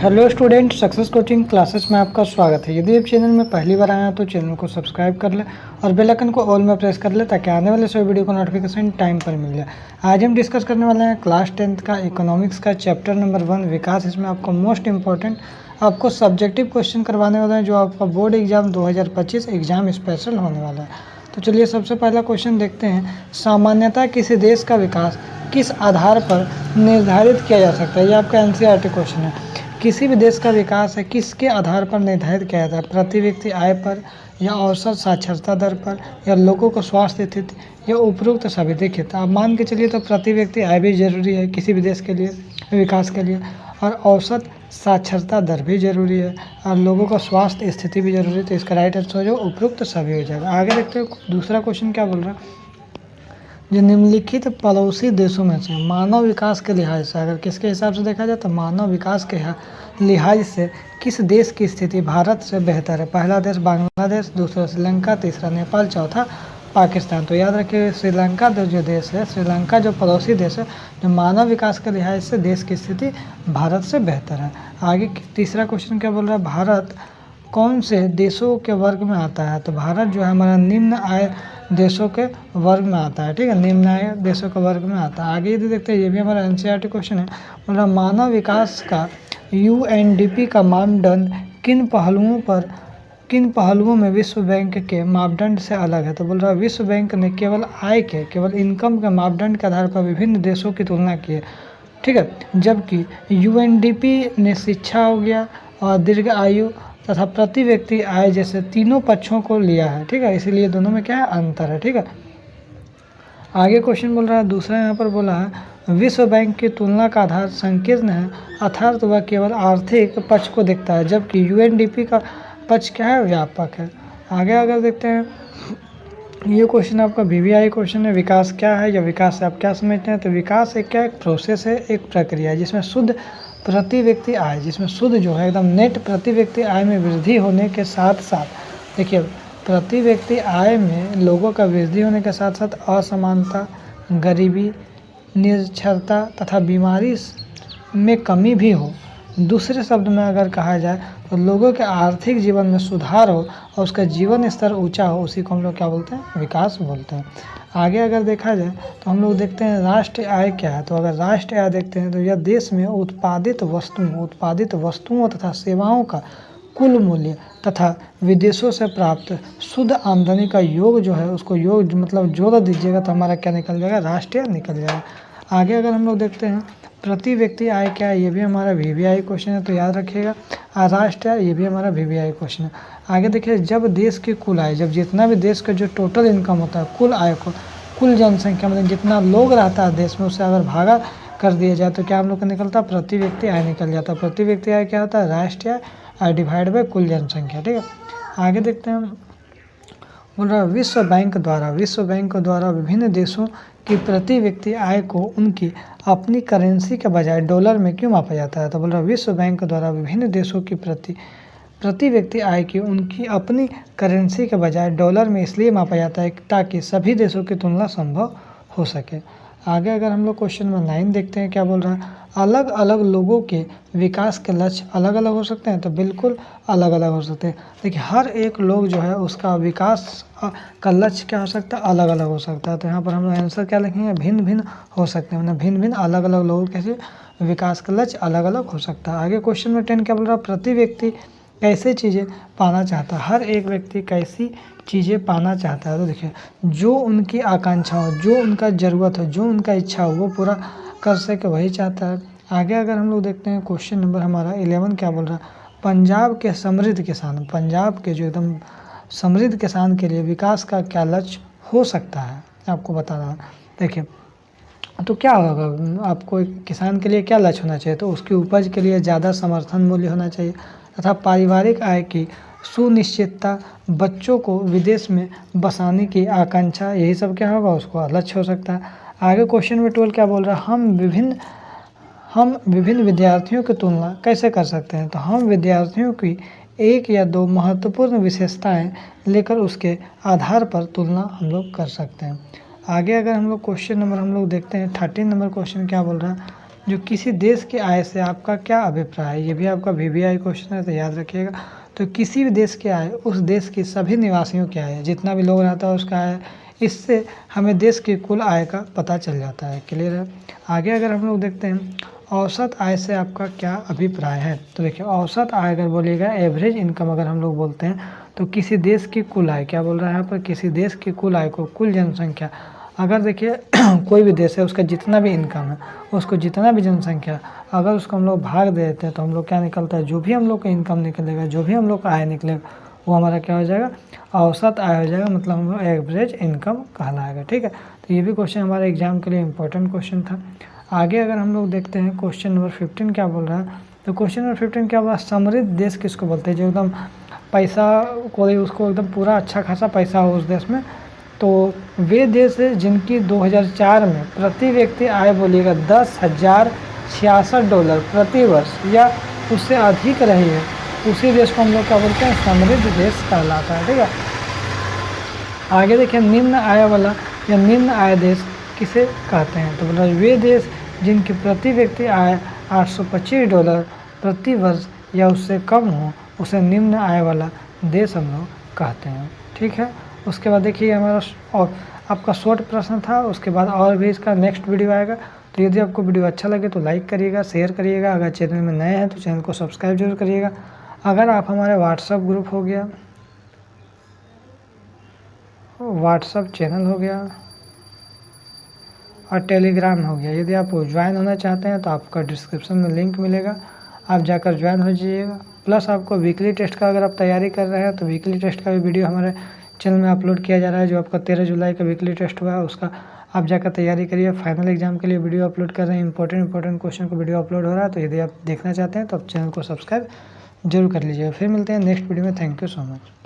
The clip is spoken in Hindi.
Hello student, success coaching classes में आपका स्वागत है। यदि आप चैनल में पहली बार आए हैं तो चैनल को सब्सक्राइब कर ले और बेल आइकन को ऑल में प्रेस कर ले ताकि आने वाले सभी वीडियो को नोटिफिकेशन टाइम पर मिल जाए। आज हम डिस्कस करने वाले हैं क्लास 10th का इकोनॉमिक्स का चैप्टर नंबर 1 विकास। इसमें आपको मोस्ट इंपॉर्टेंट आपको सब्जेक्टिव क्वेश्चन करवाने वाला है जो आपका बोर्ड एग्जाम 2025 एग्जाम स्पेशल होने वाला है। तो चलिए सबसे पहला क्वेश्चन देखते हैं। सामान्यतः किसी देश का विकास किस आधार पर निर्धारित किया जा सकता है? ये आपका एनसीईआरटी क्वेश्चन है। किसी भी देश का विकास है किसके आधार पर निर्धारित किया जाता है? प्रति व्यक्ति आय पर, या औसत साक्षरता दर पर, या लोगों को स्वास्थ्य स्थिति, या उपरोक्त सभी। देखिए तो आप मान के चलिए तो प्रति व्यक्ति आय भी जरूरी है किसी भी देश के लिए विकास के लिए, और औसत साक्षरता दर भी जरूरी है, और लोगों का स्वास्थ्य स्थिति भी जरूरी है। तो इसका राइट आंसर जो उपरोक्त सभी हो जाएगा। आगे देखते हैं दूसरा क्वेश्चन क्या बोल रहा है। जो निम्नलिखित पड़ोसी देशों में से मानव विकास के लिहाज से, अगर किसके हिसाब से देखा जाए तो मानव विकास के लिहाज से किस देश की स्थिति भारत से बेहतर है? पहला देश बांग्लादेश, दूसरा श्रीलंका, तीसरा नेपाल, चौथा पाकिस्तान। तो याद रखिए श्रीलंका जो देश है, श्रीलंका जो पड़ोसी देश है, जो मानव विकास के लिहाज से देश की स्थिति भारत से बेहतर है। आगे तीसरा क्वेश्चन क्या बोल रहा है। भारत कौन से देशों के वर्ग में आता है? तो भारत जो है हमारा निम्न आय देशों के वर्ग में आता है। ठीक है, निम्न आय देशों के वर्ग में आता है। आगे यदि देखते हैं, ये भी हमारा एनसीईआरटी क्वेश्चन है। मतलब मानव विकास का यूएनडीपी का मापदंड किन पहलुओं में विश्व बैंक के मापदंड से अलग है? तो बोल रहा है विश्व बैंक ने केवल आय के, केवल इनकम के मापदंड के आधार पर विभिन्न देशों की तुलना की है। ठीक है, जबकि यूएनडीपी ने शिक्षा हो गया और दीर्घ आयु तथा प्रति व्यक्ति आय जैसे तीनों पक्षों को लिया है। ठीक है, इसीलिए दोनों में क्या है, अंतर है। ठीक है, आगे क्वेश्चन बोल रहा है दूसरा, यहाँ पर बोला है विश्व बैंक की तुलना का आधार संकीर्ण है, अर्थात वह केवल आर्थिक पक्ष को देखता है, जबकि यूएनडीपी का पक्ष क्या है, व्यापक है। आगे अगर देखते हैं, ये क्वेश्चन आपका वीवीआई क्वेश्चन है। विकास क्या है या विकास से आप क्या समझते हैं? तो विकास एक क्या, एक प्रोसेस है, एक प्रक्रिया है जिसमें शुद्ध प्रति व्यक्ति आय, जिसमें शुद्ध जो है एकदम नेट प्रति व्यक्ति आय में वृद्धि होने के साथ साथ, देखिए प्रति व्यक्ति आय में लोगों का वृद्धि होने के साथ साथ असमानता, गरीबी, निरक्षरता तथा बीमारी में कमी भी हो। दूसरे शब्द में अगर कहा जाए तो लोगों के आर्थिक जीवन में सुधार हो और उसका जीवन स्तर ऊंचा हो, उसी को हम लोग क्या बोलते हैं, विकास बोलते हैं। आगे अगर देखा जाए तो हम लोग देखते हैं राष्ट्रीय आय क्या है। तो अगर राष्ट्रीय आय देखते हैं तो यह देश में उत्पादित वस्तुओं तथा सेवाओं का कुल मूल्य तथा विदेशों से प्राप्त शुद्ध आमदनी का योग जो है, उसको योग मतलब जोड़ दीजिएगा तो हमारा क्या निकल जाएगा, राष्ट्रीय निकल जाएगा। आगे अगर हम लोग देखते हैं प्रति व्यक्ति आय क्या है, ये भी हमारा वीवीआई क्वेश्चन है, तो याद रखिएगा। राष्ट्रीय आय ये भी हमारा वीवीआई क्वेश्चन है। आगे देखिए, जब देश की कुल आय, जब जितना भी देश का जो टोटल इनकम होता है, कुल आय को कुल जनसंख्या मतलब जितना लोग रहता है देश में, उससे अगर भागा कर दिया जाए तो क्या हम लोग का निकलता है, प्रति व्यक्ति आय निकल जाता है। प्रति व्यक्ति आय क्या होता है, राष्ट्रीय आय डिवाइड बाय कुल जनसंख्या। ठीक है, आगे देखते हैं, बोल रहा है विश्व बैंक द्वारा विभिन्न देशों की प्रति व्यक्ति आय को उनकी अपनी करेंसी के बजाय डॉलर में क्यों मापा जाता है? तो बोल रहा है विश्व बैंक द्वारा विभिन्न देशों की प्रति व्यक्ति आय की उनकी अपनी करेंसी के बजाय डॉलर में इसलिए मापा जाता है ताकि सभी देशों की तुलना संभव हो सके। आगे अगर हम लोग क्वेश्चन नंबर 9 देखते हैं, क्या बोल रहा है, अलग अलग लोगों के विकास के लक्ष्य अलग अलग हो सकते हैं? तो बिल्कुल अलग अलग हो सकते हैं। देखिए हर एक लोग जो है उसका विकास का लक्ष्य क्या हो सकता है, अलग अलग हो सकता है। तो यहाँ पर हम लोग आंसर क्या लिखेंगे, भिन्न भिन्न हो सकते हैं, मतलब भिन्न भिन्न अलग अलग लोगों के विकास का लक्ष्य अलग अलग हो सकता है। आगे क्वेश्चन नंबर 10 क्या बोल रहा है, प्रति व्यक्ति कैसे चीज़ें पाना चाहता है? हर एक व्यक्ति कैसी चीज़ें पाना चाहता है? तो देखिए जो उनकी आकांक्षा हो, जो उनका ज़रूरत हो, जो उनका इच्छा हो वो पूरा कर सके वही चाहता है। आगे अगर हम लोग देखते हैं क्वेश्चन नंबर हमारा 11 क्या बोल रहा है, पंजाब के समृद्ध किसान, पंजाब के जो एकदम समृद्ध किसान के लिए विकास का क्या लक्ष्य हो सकता है, आपको बता रहा हूँ। देखिए तो क्या होगा, आपको किसान के लिए क्या लक्ष्य होना चाहिए? तो उसकी उपज के लिए ज़्यादा समर्थन मूल्य होना चाहिए तथा पारिवारिक आय की सुनिश्चितता, बच्चों को विदेश में बसाने की आकांक्षा, यही सब क्या होगा, उसको लक्ष्य हो सकता है। आगे क्वेश्चन नंबर 12 क्या बोल रहा है, हम विभिन्न विद्यार्थियों की तुलना कैसे कर सकते हैं? तो हम विद्यार्थियों की एक या दो महत्वपूर्ण विशेषताएं लेकर उसके आधार पर तुलना हम लोग कर सकते हैं। आगे अगर हम लोग क्वेश्चन नंबर हम लोग देखते हैं 13 नंबर क्वेश्चन क्या बोल रहा है, जो किसी देश की आय से आपका क्या अभिप्राय है, ये भी आपका VVI क्वेश्चन है तो याद रखिएगा। तो किसी भी देश की आय उस देश की सभी निवासियों की आय है, जितना भी लोग रहता है उसका आय, इससे हमें देश की कुल आय का पता चल जाता है। क्लियर है। आगे अगर हम लोग देखते हैं औसत आय से आपका क्या अभिप्राय है, तो देखिए औसत आय अगर बोलिएगा एवरेज इनकम अगर हम लोग बोलते हैं तो किसी देश की कुल आय, क्या बोल रहा है यहाँ पर, किसी देश की कुल आय को कुल जनसंख्या, अगर देखिए कोई भी देश है उसका जितना भी इनकम है, उसको जितना भी जनसंख्या, अगर उसको हम लोग भाग दे देते हैं तो हम लोग क्या निकलता है, जो भी हम लोग का इनकम निकलेगा, जो भी हम लोग का आय निकलेगा, वो हमारा क्या हो जाएगा, औसत आय हो जाएगा, मतलब हम लोग एवरेज इनकम कहलाएगा। ठीक है। तो ये भी क्वेश्चन हमारे एग्जाम के लिए इंपॉर्टेंट क्वेश्चन था। आगे अगर हम लोग देखते हैं क्वेश्चन नंबर 15 क्या बोल रहा है, तो क्वेश्चन नंबर 15 क्या बोला, समृद्ध देश किसको बोलते हैं, जो एकदम पैसा कोई उसको एकदम पूरा अच्छा खासा पैसा हो उस देश में। तो वे देश है जिनकी 2004 में प्रति व्यक्ति आय बोलिएगा $10,066 प्रति वर्ष या उससे अधिक रही है, उसी देश को हम लोग क्या बोलते हैं, समृद्ध देश कहलाता है। ठीक है। आगे देखिए निम्न आय वाला या निम्न आय देश किसे कहते हैं, तो बोला वे देश जिनकी प्रति व्यक्ति आय $825 प्रति वर्ष या उससे कम हो, उसे निम्न आय वाला देश हम लोग कहते हैं। ठीक है। उसके बाद देखिए हमारा और आपका शॉर्ट प्रश्न था, उसके बाद और भी इसका नेक्स्ट वीडियो आएगा। तो यदि आपको वीडियो अच्छा लगे तो लाइक करिएगा, शेयर करिएगा, अगर चैनल में नए हैं तो चैनल को सब्सक्राइब जरूर करिएगा। अगर आप हमारे व्हाट्सएप ग्रुप हो गया, व्हाट्सएप चैनल हो गया और टेलीग्राम हो गया, यदि आप ज्वाइन होना चाहते हैं तो आपका डिस्क्रिप्शन में लिंक मिलेगा, आप जाकर ज्वाइन हो जाइएगा। प्लस आपको वीकली टेस्ट का अगर आप तैयारी कर रहे हैं तो वीकली टेस्ट का भी वीडियो हमारे चैनल में अपलोड किया जा रहा है, जो आपका 13 जुलाई का वीकली टेस्ट हुआ है उसका आप जाकर तैयारी करिए। फाइनल एग्जाम के लिए वीडियो अपलोड कर रहे हैं, इंपॉर्टेंट क्वेश्चन का वीडियो अपलोड हो रहा है। तो यदि आप देखना चाहते हैं तो आप चैनल को सब्सक्राइब जरूर कर लीजिएगा। फिर मिलते हैं नेक्स्ट वीडियो में। Thank you so much.